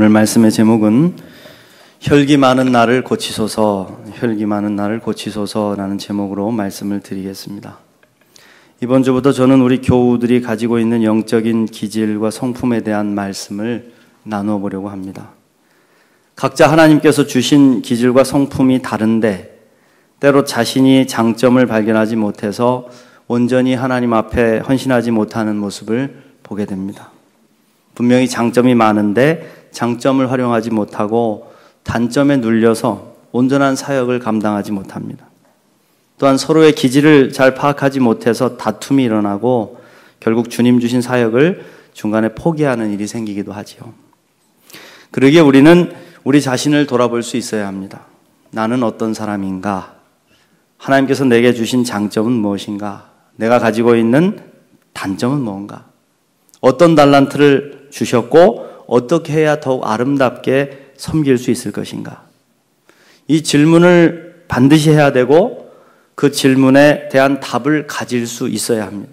오늘 말씀의 제목은 혈기 많은 나를 고치소서, 혈기 많은 나를 고치소서라는 제목으로 말씀을 드리겠습니다. 이번 주부터 저는 우리 교우들이 가지고 있는 영적인 기질과 성품에 대한 말씀을 나누어 보려고 합니다. 각자 하나님께서 주신 기질과 성품이 다른데 때로 자신이 장점을 발견하지 못해서 온전히 하나님 앞에 헌신하지 못하는 모습을 보게 됩니다. 분명히 장점이 많은데 장점을 활용하지 못하고 단점에 눌려서 온전한 사역을 감당하지 못합니다. 또한 서로의 기질을 잘 파악하지 못해서 다툼이 일어나고 결국 주님 주신 사역을 중간에 포기하는 일이 생기기도 하지요. 그러기에 우리는 우리 자신을 돌아볼 수 있어야 합니다. 나는 어떤 사람인가? 하나님께서 내게 주신 장점은 무엇인가? 내가 가지고 있는 단점은 뭔가? 어떤 달란트를 주셨고 어떻게 해야 더욱 아름답게 섬길 수 있을 것인가? 이 질문을 반드시 해야 되고 그 질문에 대한 답을 가질 수 있어야 합니다.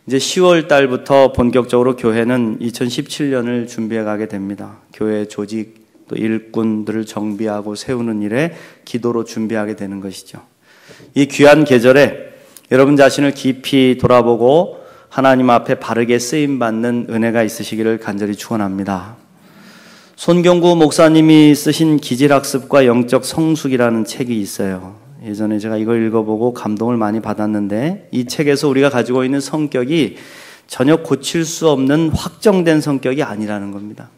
이제 10월 달부터 본격적으로 교회는 2017년을 준비해 가게 됩니다. 교회 조직 또 일꾼들을 정비하고 세우는 일에 기도로 준비하게 되는 것이죠. 이 귀한 계절에 여러분 자신을 깊이 돌아보고 하나님 앞에 바르게 쓰임받는 은혜가 있으시기를 간절히 축원합니다. 손경구 목사님이 쓰신 기질학습과 영적 성숙이라는 책이 있어요. 예전에 제가 이걸 읽어보고 감동을 많이 받았는데 이 책에서 우리가 가지고 있는 성격이 전혀 고칠 수 없는 확정된 성격이 아니라는 겁니다.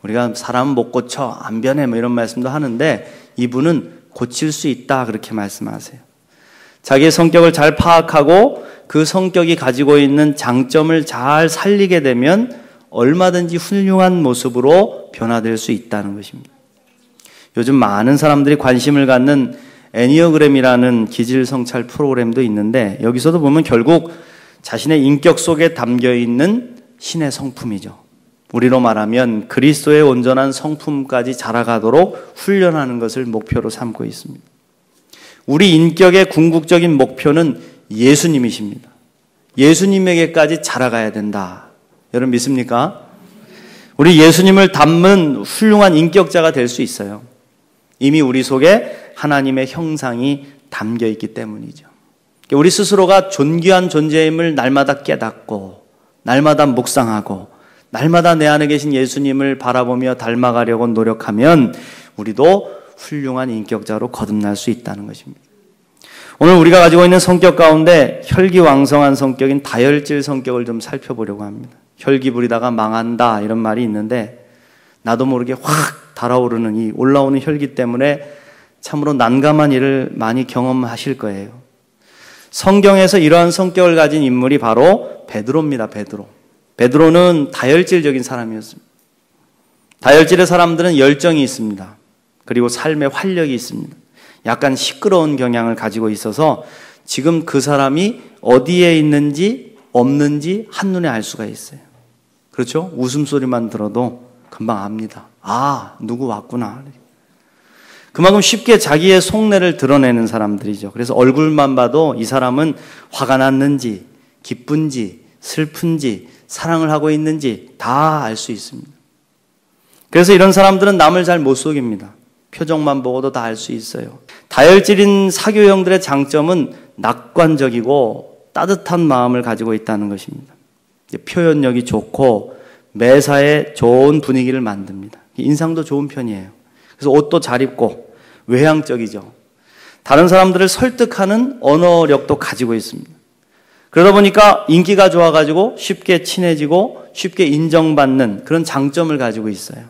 우리가 사람 못 고쳐, 안 변해 뭐 이런 말씀도 하는데 이분은 고칠 수 있다 그렇게 말씀하세요. 자기의 성격을 잘 파악하고 그 성격이 가지고 있는 장점을 잘 살리게 되면 얼마든지 훌륭한 모습으로 변화될 수 있다는 것입니다. 요즘 많은 사람들이 관심을 갖는 애니어그램이라는 기질 성찰 프로그램도 있는데 여기서도 보면 결국 자신의 인격 속에 담겨 있는 신의 성품이죠. 우리로 말하면 그리스도의 온전한 성품까지 자라가도록 훈련하는 것을 목표로 삼고 있습니다. 우리 인격의 궁극적인 목표는 예수님이십니다. 예수님에게까지 자라가야 된다. 여러분 믿습니까? 우리 예수님을 닮은 훌륭한 인격자가 될 수 있어요. 이미 우리 속에 하나님의 형상이 담겨 있기 때문이죠. 우리 스스로가 존귀한 존재임을 날마다 깨닫고 날마다 묵상하고 날마다 내 안에 계신 예수님을 바라보며 닮아가려고 노력하면 우리도 훌륭한 인격자로 거듭날 수 있다는 것입니다. 오늘 우리가 가지고 있는 성격 가운데 혈기왕성한 성격인 다혈질 성격을 좀 살펴보려고 합니다. 혈기 부리다가 망한다 이런 말이 있는데 나도 모르게 확 달아오르는 이 올라오는 혈기 때문에 참으로 난감한 일을 많이 경험하실 거예요. 성경에서 이러한 성격을 가진 인물이 바로 베드로입니다. 베드로는 다혈질적인 사람이었습니다. 다혈질의 사람들은 열정이 있습니다. 그리고 삶의 활력이 있습니다. 약간 시끄러운 경향을 가지고 있어서 지금 그 사람이 어디에 있는지 없는지 한눈에 알 수가 있어요. 그렇죠? 웃음소리만 들어도 금방 압니다. 아, 누구 왔구나. 그만큼 쉽게 자기의 속내를 드러내는 사람들이죠. 그래서 얼굴만 봐도 이 사람은 화가 났는지 기쁜지 슬픈지 사랑을 하고 있는지 다 알 수 있습니다. 그래서 이런 사람들은 남을 잘 못 속입니다. 표정만 보고도 다 알 수 있어요. 다혈질인 사교형들의 장점은 낙관적이고 따뜻한 마음을 가지고 있다는 것입니다. 표현력이 좋고 매사에 좋은 분위기를 만듭니다. 인상도 좋은 편이에요. 그래서 옷도 잘 입고 외향적이죠. 다른 사람들을 설득하는 언어력도 가지고 있습니다. 그러다 보니까 인기가 좋아가지고 쉽게 친해지고 쉽게 인정받는 그런 장점을 가지고 있어요.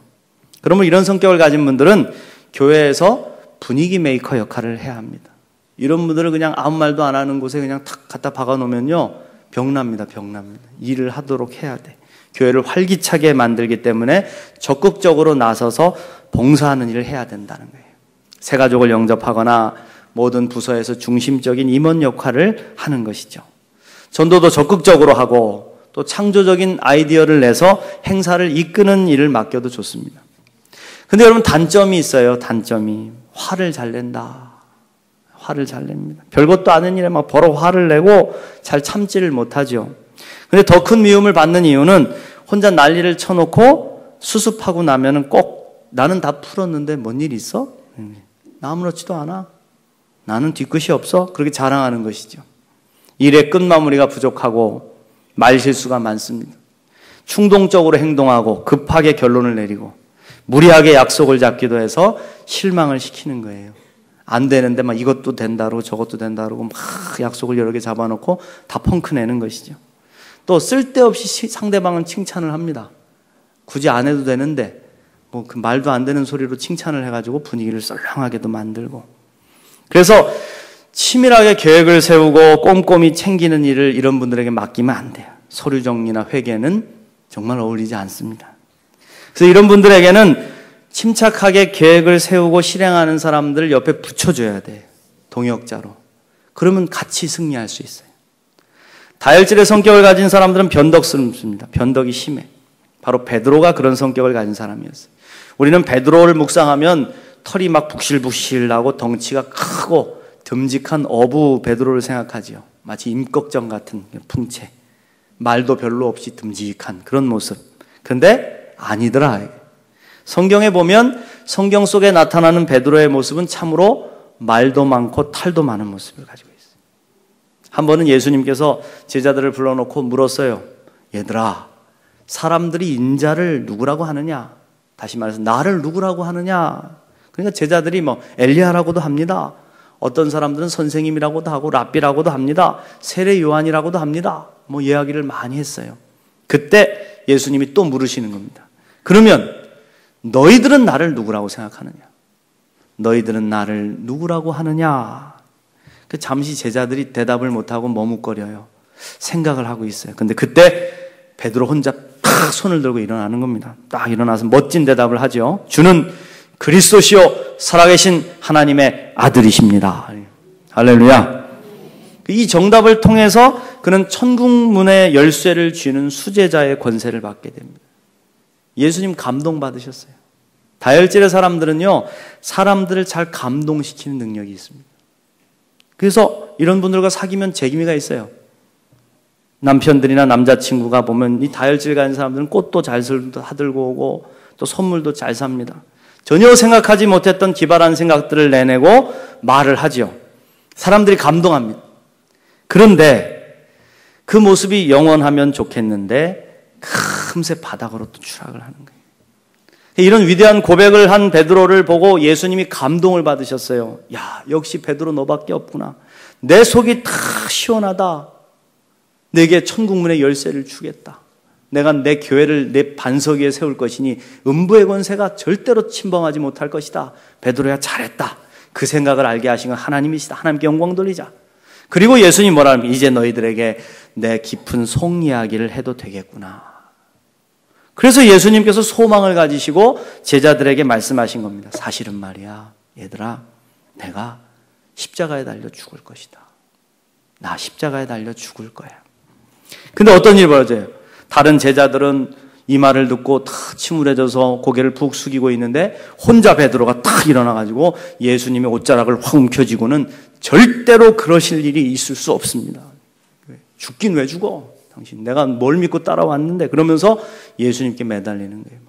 그러면 이런 성격을 가진 분들은 교회에서 분위기 메이커 역할을 해야 합니다. 이런 분들을 그냥 아무 말도 안 하는 곳에 그냥 탁 갖다 박아놓으면요 병납니다. 일을 하도록 해야 돼. 교회를 활기차게 만들기 때문에 적극적으로 나서서 봉사하는 일을 해야 된다는 거예요. 새가족을 영접하거나 모든 부서에서 중심적인 임원 역할을 하는 것이죠. 전도도 적극적으로 하고 또 창조적인 아이디어를 내서 행사를 이끄는 일을 맡겨도 좋습니다. 근데 여러분 단점이 있어요. 단점이 화를 잘 낸다. 화를 잘 냅니다. 별것도 아닌 일에 막 버럭 화를 내고 잘 참지를 못하죠. 근데 더 큰 미움을 받는 이유는 혼자 난리를 쳐놓고 수습하고 나면은 꼭 나는 다 풀었는데 뭔 일 있어? 나 아무렇지도 않아. 나는 뒤끝이 없어. 그렇게 자랑하는 것이죠. 일의 끝마무리가 부족하고 말실수가 많습니다. 충동적으로 행동하고 급하게 결론을 내리고 무리하게 약속을 잡기도 해서 실망을 시키는 거예요. 안 되는데 막 이것도 된다고 저것도 된다고 막 약속을 여러 개 잡아놓고 다 펑크 내는 것이죠. 또 쓸데없이 상대방은 칭찬을 합니다. 굳이 안 해도 되는데 뭐 그 말도 안 되는 소리로 칭찬을 해가지고 분위기를 썰렁하게도 만들고. 그래서 치밀하게 계획을 세우고 꼼꼼히 챙기는 일을 이런 분들에게 맡기면 안 돼요. 서류 정리나 회계는 정말 어울리지 않습니다. 그래서 이런 분들에게는 침착하게 계획을 세우고 실행하는 사람들을 옆에 붙여줘야 돼요. 동역자로. 그러면 같이 승리할 수 있어요. 다혈질의 성격을 가진 사람들은 변덕스럽습니다. 변덕이 심해. 바로 베드로가 그런 성격을 가진 사람이었어요. 우리는 베드로를 묵상하면 털이 막 북실북실하고 덩치가 크고 듬직한 어부 베드로를 생각하지요. 마치 임꺽정 같은 풍채. 말도 별로 없이 듬직한 그런 모습. 그런데 아니더라. 성경에 보면 성경 속에 나타나는 베드로의 모습은 참으로 말도 많고 탈도 많은 모습을 가지고 있어요. 한 번은 예수님께서 제자들을 불러놓고 물었어요. 얘들아, 사람들이 인자를 누구라고 하느냐? 다시 말해서 나를 누구라고 하느냐? 그러니까 제자들이 뭐 엘리야라고도 합니다. 어떤 사람들은 선생님이라고도 하고 랍비라고도 합니다. 세례 요한이라고도 합니다. 뭐 이야기를 많이 했어요. 그때 예수님이 또 물으시는 겁니다. 그러면 너희들은 나를 누구라고 생각하느냐? 너희들은 나를 누구라고 하느냐? 잠시 제자들이 대답을 못하고 머뭇거려요. 생각을 하고 있어요. 근데 그때 베드로 혼자 탁 손을 들고 일어나는 겁니다. 딱 일어나서 멋진 대답을 하죠. 주는 그리스도시요 살아계신 하나님의 아들이십니다. 할렐루야. 이 정답을 통해서 그는 천국문의 열쇠를 쥐는 수제자의 권세를 받게 됩니다. 예수님 감동받으셨어요. 다혈질의 사람들은요, 사람들을 잘 감동시키는 능력이 있습니다. 그래서 이런 분들과 사귀면 재미가 있어요. 남편들이나 남자친구가 보면 이 다혈질 가진 사람들은 꽃도 잘 사들고 오고 또 선물도 잘 삽니다. 전혀 생각하지 못했던 기발한 생각들을 내내고 말을 하죠. 사람들이 감동합니다. 그런데 그 모습이 영원하면 좋겠는데 금세 바닥으로 또 추락을 하는 거예요. 이런 위대한 고백을 한 베드로를 보고 예수님이 감동을 받으셨어요. 야, 역시 베드로 너밖에 없구나. 내 속이 다 시원하다. 내게 천국문의 열쇠를 주겠다. 내가 내 교회를 내 반석 위에 세울 것이니 음부의 권세가 절대로 침범하지 못할 것이다. 베드로야 잘했다. 그 생각을 알게 하신 건 하나님이시다. 하나님께 영광 돌리자. 그리고 예수님 뭐라 하면 이제 너희들에게 내 깊은 속 이야기를 해도 되겠구나. 그래서 예수님께서 소망을 가지시고 제자들에게 말씀하신 겁니다. 사실은 말이야, 얘들아, 내가 십자가에 달려 죽을 것이다. 나 십자가에 달려 죽을 거야. 근데 어떤 일이 벌어져요? 다른 제자들은 이 말을 듣고 다 침울해져서 고개를 푹 숙이고 있는데 혼자 베드로가 탁 일어나가지고 예수님의 옷자락을 확 움켜쥐고는 절대로 그러실 일이 있을 수 없습니다. 죽긴 왜 죽어? 당신 내가 뭘 믿고 따라왔는데 그러면서 예수님께 매달리는 거예요.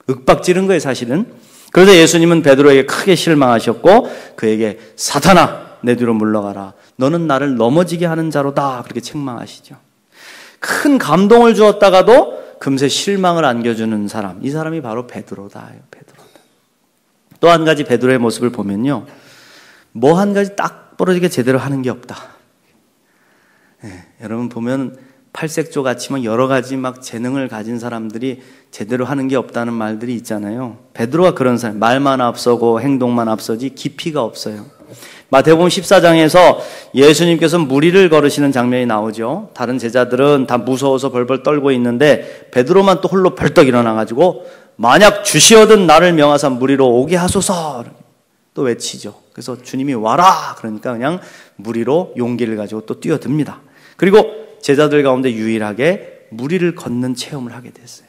윽박지른 거예요, 사실은. 그러자 예수님은 베드로에게 크게 실망하셨고 그에게 사탄아, 내 뒤로 물러가라. 너는 나를 넘어지게 하는 자로다. 그렇게 책망하시죠. 큰 감동을 주었다가도 금세 실망을 안겨주는 사람, 이 사람이 바로 베드로다. 베드로다. 또 한 가지 베드로의 모습을 보면요, 뭐 한 가지 딱 부러지게 제대로 하는 게 없다. 여러분 보면 팔색조 같지만 여러 가지 막 재능을 가진 사람들이 제대로 하는 게 없다는 말들이 있잖아요. 베드로가 그런 사람, 말만 앞서고 행동만 앞서지 깊이가 없어요. 마태복음 14장에서 예수님께서 무리를 걸으시는 장면이 나오죠. 다른 제자들은 다 무서워서 벌벌 떨고 있는데 베드로만 또 홀로 벌떡 일어나가지고 만약 주시어든 나를 명하사 무리로 오게 하소서 또 외치죠. 그래서 주님이 와라 그러니까 그냥 무리로 용기를 가지고 또 뛰어듭니다. 그리고 제자들 가운데 유일하게 무리를 걷는 체험을 하게 됐어요.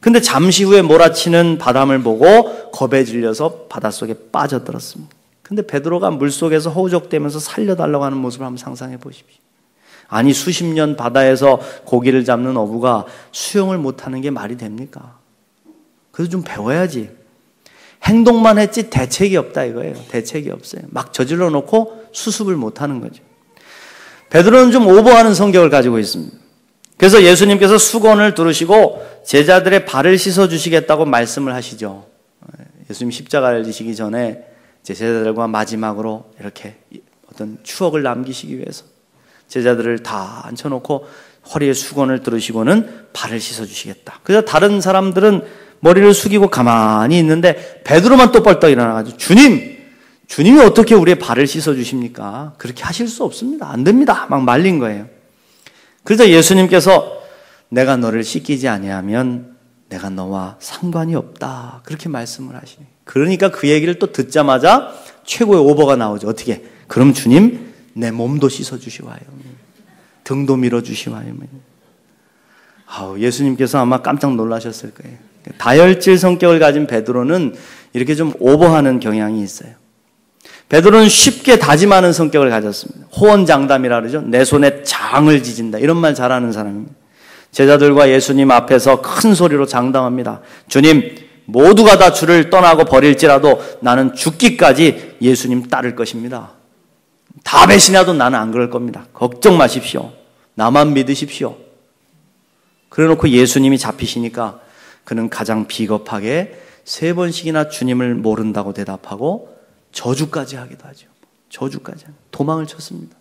근데 잠시 후에 몰아치는 바람을 보고 겁에 질려서 바닷속에 빠져들었습니다. 근데 베드로가 물속에서 허우적대면서 살려달라고 하는 모습을 한번 상상해 보십시오. 아니 수십 년 바다에서 고기를 잡는 어부가 수영을 못하는 게 말이 됩니까? 그래서 좀 배워야지. 행동만 했지 대책이 없다 이거예요. 대책이 없어요. 막 저질러 놓고 수습을 못하는 거죠. 베드로는 좀 오버하는 성격을 가지고 있습니다. 그래서 예수님께서 수건을 두르시고 제자들의 발을 씻어주시겠다고 말씀을 하시죠. 예수님 십자가를 지시기 전에 제자들과 마지막으로 이렇게 어떤 추억을 남기시기 위해서 제자들을 다 앉혀놓고 허리에 수건을 두르시고는 발을 씻어주시겠다. 그래서 다른 사람들은 머리를 숙이고 가만히 있는데 베드로만 또 벌떡 일어나가지고 주님이 어떻게 우리의 발을 씻어주십니까? 그렇게 하실 수 없습니다. 안 됩니다. 막 말린 거예요. 그래서 예수님께서 내가 너를 씻기지 아니하면 내가 너와 상관이 없다. 그렇게 말씀을 하시네. 그러니까 그 얘기를 또 듣자마자 최고의 오버가 나오죠. 어떻게? 그럼 주님 내 몸도 씻어주시와요. 등도 밀어주시와요. 예수님께서 아마 깜짝 놀라셨을 거예요. 다혈질 성격을 가진 베드로는 이렇게 좀 오버하는 경향이 있어요. 베드로는 쉽게 다짐하는 성격을 가졌습니다. 호언장담이라 그러죠. 내 손에 장을 지진다. 이런 말 잘하는 사람입니다. 제자들과 예수님 앞에서 큰 소리로 장담합니다. 주님, 모두가 다 주를 떠나고 버릴지라도 나는 죽기까지 예수님 따를 것입니다. 다 배신해도 나는 안 그럴 겁니다. 걱정 마십시오. 나만 믿으십시오. 그래놓고 예수님이 잡히시니까 그는 가장 비겁하게 3번씩이나 주님을 모른다고 대답하고 저주까지 하기도 하죠. 저주까지 하는 도망을 쳤습니다.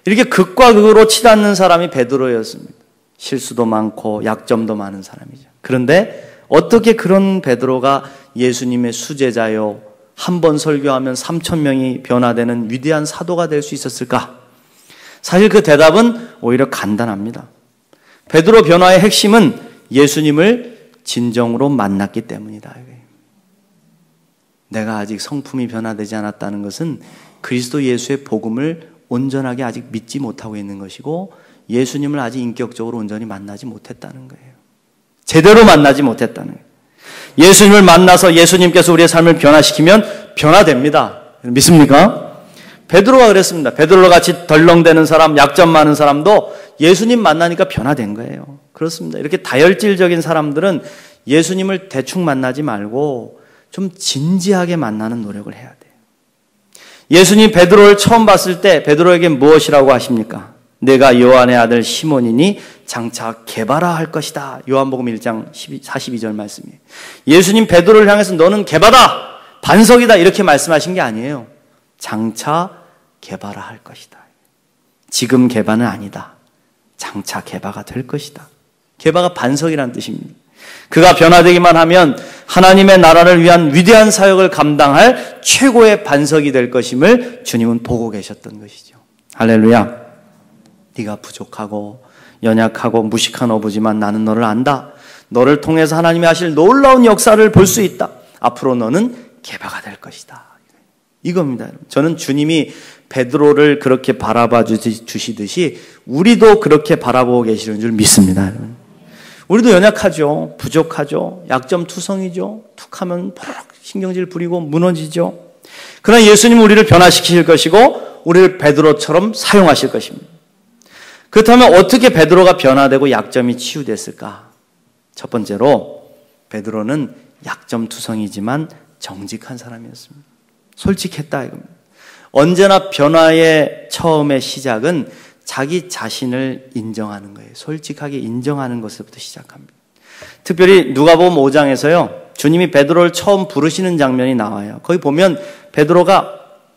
이렇게 극과 극으로 치닫는 사람이 베드로였습니다. 실수도 많고 약점도 많은 사람이죠. 그런데 어떻게 그런 베드로가 예수님의 수제자요, 한 번 설교하면 3,000명이 변화되는 위대한 사도가 될 수 있었을까? 사실 그 대답은 오히려 간단합니다. 베드로 변화의 핵심은 예수님을 진정으로 만났기 때문이다. 내가 아직 성품이 변화되지 않았다는 것은 그리스도 예수의 복음을 온전하게 아직 믿지 못하고 있는 것이고 예수님을 아직 인격적으로 온전히 만나지 못했다는 거예요. 제대로 만나지 못했다는 거예요. 예수님을 만나서 예수님께서 우리의 삶을 변화시키면 변화됩니다. 믿습니까? 베드로가 그랬습니다. 베드로와 같이 덜렁대는 사람, 약점 많은 사람도 예수님 만나니까 변화된 거예요. 그렇습니다. 이렇게 다혈질적인 사람들은 예수님을 대충 만나지 말고 좀 진지하게 만나는 노력을 해야 돼요. 예수님 베드로를 처음 봤을 때 베드로에게 무엇이라고 하십니까? 내가 요한의 아들 시몬이니 장차 게바라 할 것이다. 요한복음 1장 42절 말씀이에요. 예수님 베드로를 향해서 너는 게바다, 반석이다 이렇게 말씀하신 게 아니에요. 장차 게바라 할 것이다. 지금 게바는 아니다. 장차 게바가 될 것이다. 게바가 반석이라는 뜻입니다. 그가 변화되기만 하면 하나님의 나라를 위한 위대한 사역을 감당할 최고의 반석이 될 것임을 주님은 보고 계셨던 것이죠. 할렐루야. 네가 부족하고 연약하고 무식한 어부지만 나는 너를 안다. 너를 통해서 하나님이 하실 놀라운 역사를 볼 수 있다. 앞으로 너는 게바가 될 것이다. 이겁니다. 저는 주님이 베드로를 그렇게 바라봐 주시듯이 우리도 그렇게 바라보고 계시는 줄 믿습니다. 우리도 연약하죠. 부족하죠. 약점투성이죠. 툭하면 퍽 신경질 부리고 무너지죠. 그러나 예수님은 우리를 변화시키실 것이고 우리를 베드로처럼 사용하실 것입니다. 그렇다면 어떻게 베드로가 변화되고 약점이 치유됐을까? 첫 번째로 베드로는 약점투성이지만 정직한 사람이었습니다. 솔직했다 이겁니다. 언제나 변화의 처음의 시작은 자기 자신을 인정하는 거예요. 솔직하게 인정하는 것부터 시작합니다. 특별히 누가복음 5장에서요. 주님이 베드로를 처음 부르시는 장면이 나와요. 거기 보면 베드로가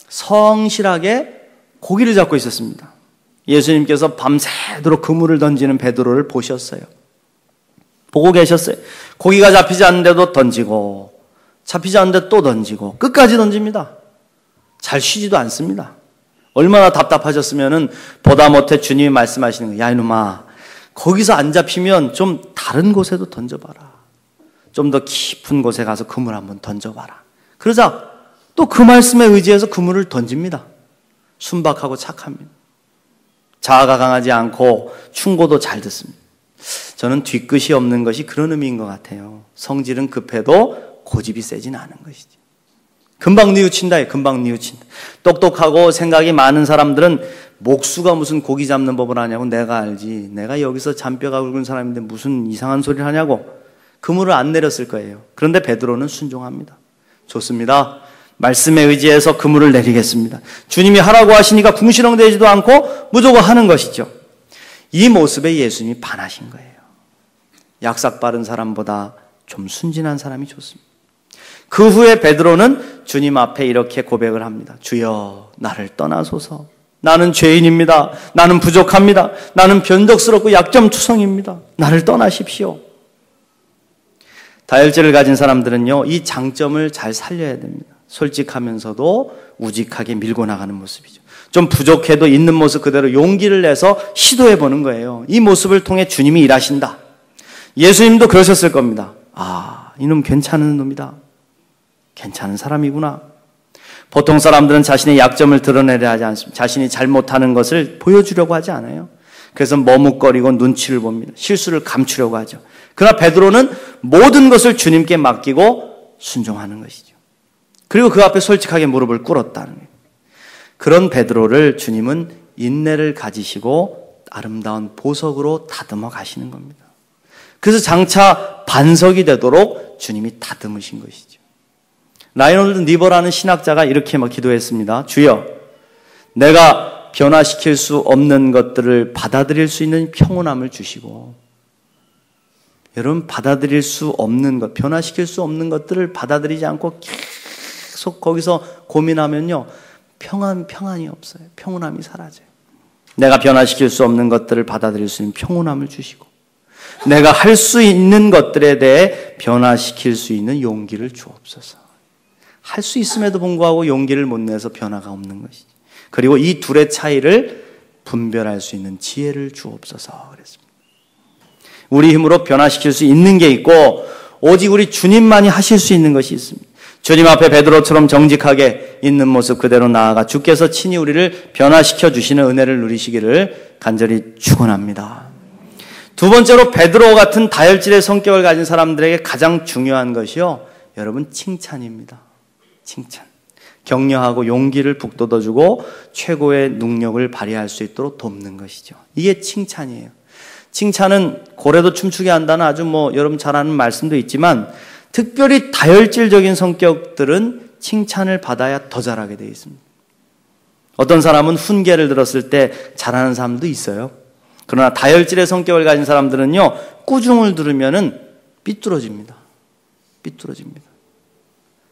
성실하게 고기를 잡고 있었습니다. 예수님께서 밤새도록 그물을 던지는 베드로를 보셨어요. 보고 계셨어요. 고기가 잡히지 않는데도 던지고 잡히지 않는데 또 던지고 끝까지 던집니다. 잘 쉬지도 않습니다. 얼마나 답답하셨으면은 보다 못해 주님이 말씀하시는 거예요. 야 이놈아, 거기서 안 잡히면 좀 다른 곳에도 던져봐라. 좀 더 깊은 곳에 가서 그물 한번 던져봐라. 그러자 또 그 말씀에 의지해서 그물을 던집니다. 순박하고 착합니다. 자아가 강하지 않고 충고도 잘 듣습니다. 저는 뒤끝이 없는 것이 그런 의미인 것 같아요. 성질은 급해도 고집이 세진 않은 것이죠. 금방 뉘우친다. 금방 뉘우친다. 똑똑하고 생각이 많은 사람들은 목수가 무슨 고기 잡는 법을 하냐고 내가 알지. 내가 여기서 잔뼈가 굵은 사람인데 무슨 이상한 소리를 하냐고. 그물을 안 내렸을 거예요. 그런데 베드로는 순종합니다. 좋습니다. 말씀에 의지해서 그물을 내리겠습니다. 주님이 하라고 하시니까 궁시렁대지도 않고 무조건 하는 것이죠. 이 모습에 예수님이 반하신 거예요. 약삭 빠른 사람보다 좀 순진한 사람이 좋습니다. 그 후에 베드로는 주님 앞에 이렇게 고백을 합니다. 주여, 나를 떠나소서. 나는 죄인입니다. 나는 부족합니다. 나는 변덕스럽고 약점투성입니다. 나를 떠나십시오. 다혈질을 가진 사람들은요, 이 장점을 잘 살려야 됩니다. 솔직하면서도 우직하게 밀고 나가는 모습이죠. 좀 부족해도 있는 모습 그대로 용기를 내서 시도해 보는 거예요. 이 모습을 통해 주님이 일하신다. 예수님도 그러셨을 겁니다. 아, 이놈 괜찮은 놈이다. 괜찮은 사람이구나. 보통 사람들은 자신의 약점을 드러내려 하지 않습니다. 자신이 잘못하는 것을 보여주려고 하지 않아요. 그래서 머뭇거리고 눈치를 봅니다. 실수를 감추려고 하죠. 그러나 베드로는 모든 것을 주님께 맡기고 순종하는 것이죠. 그리고 그 앞에 솔직하게 무릎을 꿇었다는 거예요. 그런 베드로를 주님은 인내를 가지시고 아름다운 보석으로 다듬어 가시는 겁니다. 그래서 장차 반석이 되도록 주님이 다듬으신 것이죠. 라이놀드 니버라는 신학자가 이렇게 기도했습니다. 주여, 내가 변화시킬 수 없는 것들을 받아들일 수 있는 평온함을 주시고, 여러분, 받아들일 수 없는 것, 변화시킬 수 없는 것들을 받아들이지 않고 계속 거기서 고민하면요, 평안이 없어요. 평온함이 사라져요. 내가 변화시킬 수 없는 것들을 받아들일 수 있는 평온함을 주시고, 내가 할 수 있는 것들에 대해 변화시킬 수 있는 용기를 주옵소서. 할 수 있음에도 불구하고 용기를 못 내서 변화가 없는 것이지. 그리고 이 둘의 차이를 분별할 수 있는 지혜를 주옵소서 그랬습니다. 우리 힘으로 변화시킬 수 있는 게 있고 오직 우리 주님만이 하실 수 있는 것이 있습니다. 주님 앞에 베드로처럼 정직하게 있는 모습 그대로 나아가 주께서 친히 우리를 변화시켜 주시는 은혜를 누리시기를 간절히 축원합니다. 두 번째로 베드로 같은 다혈질의 성격을 가진 사람들에게 가장 중요한 것이요, 여러분, 칭찬입니다. 칭찬. 격려하고 용기를 북돋아주고 최고의 능력을 발휘할 수 있도록 돕는 것이죠. 이게 칭찬이에요. 칭찬은 고래도 춤추게 한다는 아주 여러분 잘 아는 말씀도 있지만 특별히 다혈질적인 성격들은 칭찬을 받아야 더 잘하게 되어 있습니다. 어떤 사람은 훈계를 들었을 때 잘하는 사람도 있어요. 그러나 다혈질의 성격을 가진 사람들은요, 꾸중을 들으면은 삐뚤어집니다.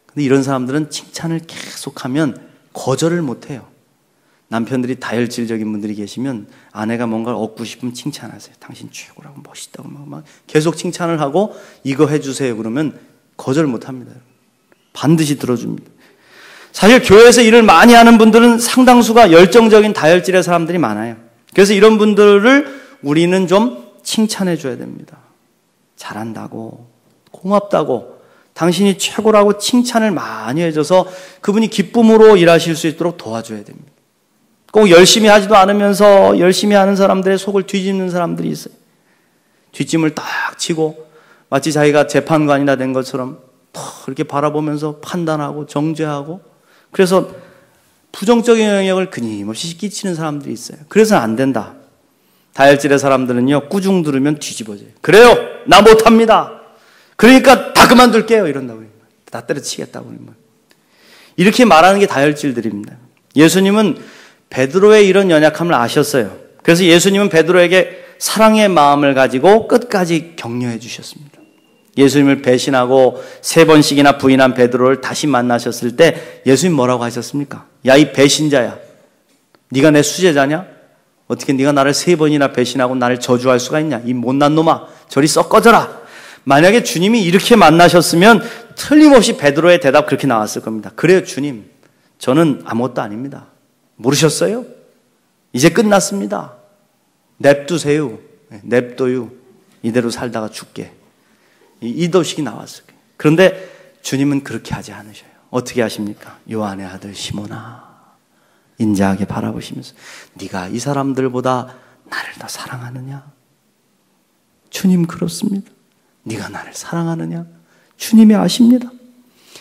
근데 이런 사람들은 칭찬을 계속하면 거절을 못해요. 남편들이 다혈질적인 분들이 계시면 아내가 뭔가를 얻고 싶으면 칭찬하세요. 당신 최고라고 멋있다고 막 계속 칭찬을 하고 이거 해주세요 그러면 거절 못합니다. 반드시 들어줍니다. 사실 교회에서 일을 많이 하는 분들은 상당수가 열정적인 다혈질의 사람들이 많아요. 그래서 이런 분들을 우리는 좀 칭찬해 줘야 됩니다. 잘한다고, 고맙다고, 당신이 최고라고 칭찬을 많이 해줘서 그분이 기쁨으로 일하실 수 있도록 도와줘야 됩니다. 꼭 열심히 하지도 않으면서 열심히 하는 사람들의 속을 뒤집는 사람들이 있어요. 뒷짐을 딱 치고 마치 자기가 재판관이나 된 것처럼 그렇게 바라보면서 판단하고 정죄하고, 그래서 부정적인 영향을 끊임없이 끼치는 사람들이 있어요. 그래서 안 된다. 다혈질의 사람들은요, 꾸중 들으면 뒤집어져요. 그래요, 나 못합니다. 그러니까 다 그만둘게요 이런다고요. 다 때려치겠다고. 이렇게 말하는 게 다혈질들입니다. 예수님은 베드로의 이런 연약함을 아셨어요. 그래서 예수님은 베드로에게 사랑의 마음을 가지고 끝까지 격려해 주셨습니다. 예수님을 배신하고 3번씩이나 부인한 베드로를 다시 만나셨을 때 예수님 뭐라고 하셨습니까? 야, 이 배신자야, 네가 내 수제자냐? 어떻게 네가 나를 3번이나 배신하고 나를 저주할 수가 있냐? 이 못난 놈아, 저리 썩 꺼져라. 만약에 주님이 이렇게 만나셨으면 틀림없이 베드로의 대답 그렇게 나왔을 겁니다. 그래요, 주님, 저는 아무것도 아닙니다. 모르셨어요? 이제 끝났습니다. 냅두세요. 냅둬요. 이대로 살다가 죽게. 이 도식이 나왔을 거예요. 그런데 주님은 그렇게 하지 않으셔요. 어떻게 하십니까? 요한의 아들 시몬아, 인자하게 바라보시면서 네가 이 사람들보다 나를 더 사랑하느냐? 주님 그렇습니다. 네가 나를 사랑하느냐? 주님이 아십니다.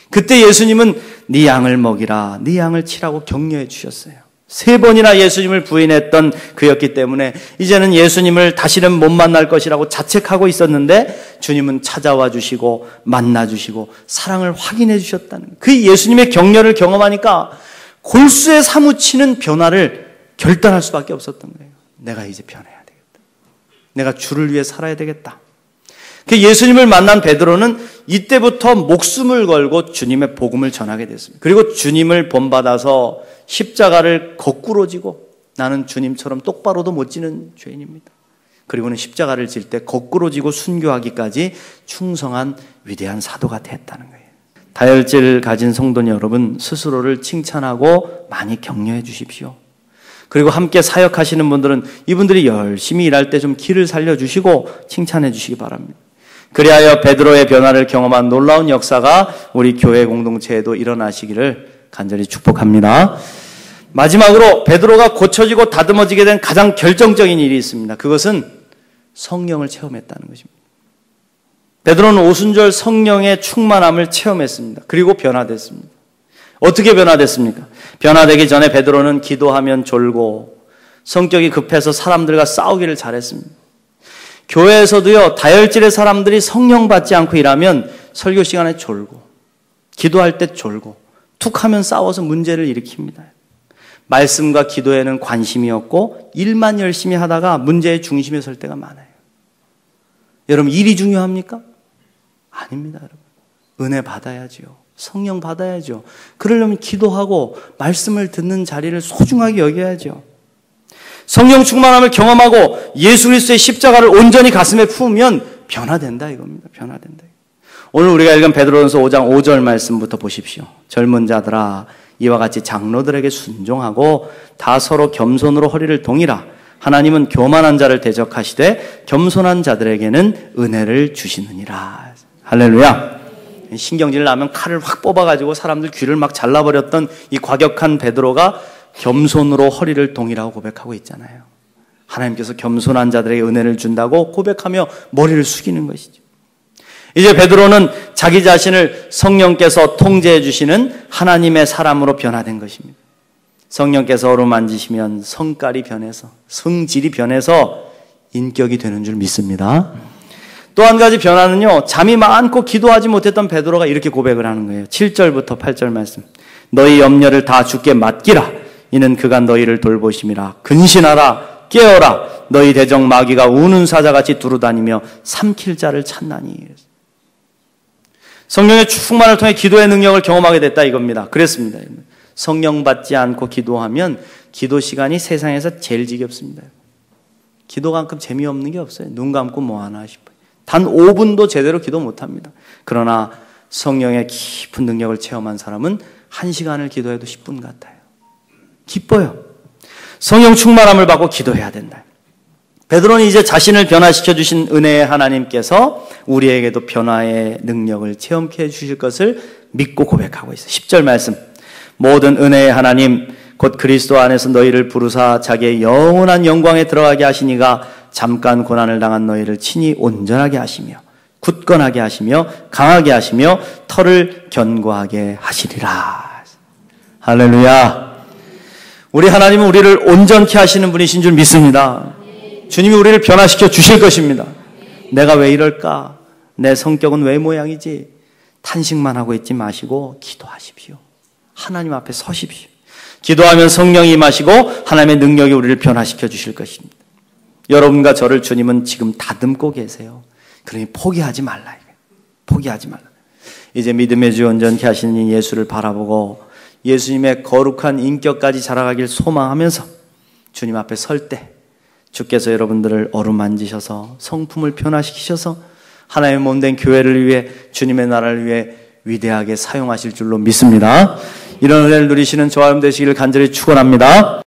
그때 예수님은 네 양을 먹이라, 네 양을 치라고 격려해 주셨어요. 3번이나 예수님을 부인했던 그였기 때문에 이제는 예수님을 다시는 못 만날 것이라고 자책하고 있었는데 주님은 찾아와 주시고 만나 주시고 사랑을 확인해 주셨다는 그 예수님의 격려를 경험하니까 골수에 사무치는 변화를 결단할 수밖에 없었던 거예요. 내가 이제 변해야 되겠다. 내가 주를 위해 살아야 되겠다. 그 예수님을 만난 베드로는 이때부터 목숨을 걸고 주님의 복음을 전하게 됐습니다. 그리고 주님을 본받아서 십자가를 거꾸로 지고 나는 주님처럼 똑바로도 못 지는 죄인입니다. 그리고는 십자가를 질 때 거꾸로 지고 순교하기까지 충성한 위대한 사도가 됐다는 거예요. 다혈질을 가진 성도 여러분, 스스로를 칭찬하고 많이 격려해 주십시오. 그리고 함께 사역하시는 분들은 이분들이 열심히 일할 때 좀 기를 살려주시고 칭찬해 주시기 바랍니다. 그리하여 베드로의 변화를 경험한 놀라운 역사가 우리 교회 공동체에도 일어나시기를 간절히 축복합니다. 마지막으로 베드로가 고쳐지고 다듬어지게 된 가장 결정적인 일이 있습니다. 그것은 성령을 체험했다는 것입니다. 베드로는 오순절 성령의 충만함을 체험했습니다. 그리고 변화됐습니다. 어떻게 변화됐습니까? 변화되기 전에 베드로는 기도하면 졸고 성격이 급해서 사람들과 싸우기를 잘했습니다. 교회에서도요, 다혈질의 사람들이 성령 받지 않고 일하면 설교 시간에 졸고 기도할 때 졸고 툭 하면 싸워서 문제를 일으킵니다. 말씀과 기도에는 관심이 없고 일만 열심히 하다가 문제의 중심에 설 때가 많아요. 여러분, 일이 중요합니까? 아닙니다, 여러분. 은혜 받아야지요. 성령 받아야죠. 그러려면 기도하고 말씀을 듣는 자리를 소중하게 여겨야죠. 성령 충만함을 경험하고 예수 그리스도의 십자가를 온전히 가슴에 품으면 변화된다 이겁니다. 변화된다. 오늘 우리가 읽은 베드로전서 5장 5절 말씀부터 보십시오. 젊은 자들아, 이와 같이 장로들에게 순종하고 다 서로 겸손으로 허리를 동이라. 하나님은 교만한 자를 대적하시되 겸손한 자들에게는 은혜를 주시느니라. 할렐루야. 신경질 나면 칼을 확 뽑아가지고 사람들 귀를 막 잘라버렸던 이 과격한 베드로가 겸손으로 허리를 동이라고 고백하고 있잖아요. 하나님께서 겸손한 자들에게 은혜를 준다고 고백하며 머리를 숙이는 것이죠. 이제 베드로는 자기 자신을 성령께서 통제해 주시는 하나님의 사람으로 변화된 것입니다. 성령께서 어루만지시면 성깔이 변해서 성질이 변해서 인격이 되는 줄 믿습니다. 또 한 가지 변화는요, 잠이 많고 기도하지 못했던 베드로가 이렇게 고백을 하는 거예요. 7절부터 8절 말씀. 너희 염려를 다 주께 맡기라. 이는 그가 너희를 돌보심이라. 근신하라. 깨어라. 너희 대적 마귀가 우는 사자같이 두루다니며 삼킬 자를 찾나니. 성령의 충만을 통해 기도의 능력을 경험하게 됐다 이겁니다. 그랬습니다. 성령 받지 않고 기도하면 기도 시간이 세상에서 제일 지겹습니다. 기도만큼 재미없는 게 없어요. 눈 감고 뭐 하나 싶어요. 단 5분도 제대로 기도 못합니다. 그러나 성령의 깊은 능력을 체험한 사람은 1시간을 기도해도 10분 같아요. 기뻐요. 성령 충만함을 받고 기도해야 된다. 베드로는 이제 자신을 변화시켜 주신 은혜의 하나님께서 우리에게도 변화의 능력을 체험케 해주실 것을 믿고 고백하고 있어요. 10절 말씀. 모든 은혜의 하나님 곧 그리스도 안에서 너희를 부르사 자기의 영원한 영광에 들어가게 하시니가 잠깐 고난을 당한 너희를 친히 온전하게 하시며 굳건하게 하시며 강하게 하시며 털을 견고하게 하시리라. 할렐루야. 우리 하나님은 우리를 온전케 하시는 분이신 줄 믿습니다. 주님이 우리를 변화시켜 주실 것입니다. 내가 왜 이럴까? 내 성격은 왜 모양이지? 탄식만 하고 있지 마시고 기도하십시오. 하나님 앞에 서십시오. 기도하면 성령이 임하시고 하나님의 능력이 우리를 변화시켜 주실 것입니다. 여러분과 저를 주님은 지금 다듬고 계세요. 그러니 포기하지 말라. 포기하지 말라. 이제 믿음의 주 온전케 하시는 예수를 바라보고 예수님의 거룩한 인격까지 자라가길 소망하면서 주님 앞에 설 때 주께서 여러분들을 어루만지셔서 성품을 변화시키셔서 하나님의 몸된 교회를 위해 주님의 나라를 위해 위대하게 사용하실 줄로 믿습니다. 이런 은혜를 누리시는 저와 여러분 되시기를 간절히 축원합니다.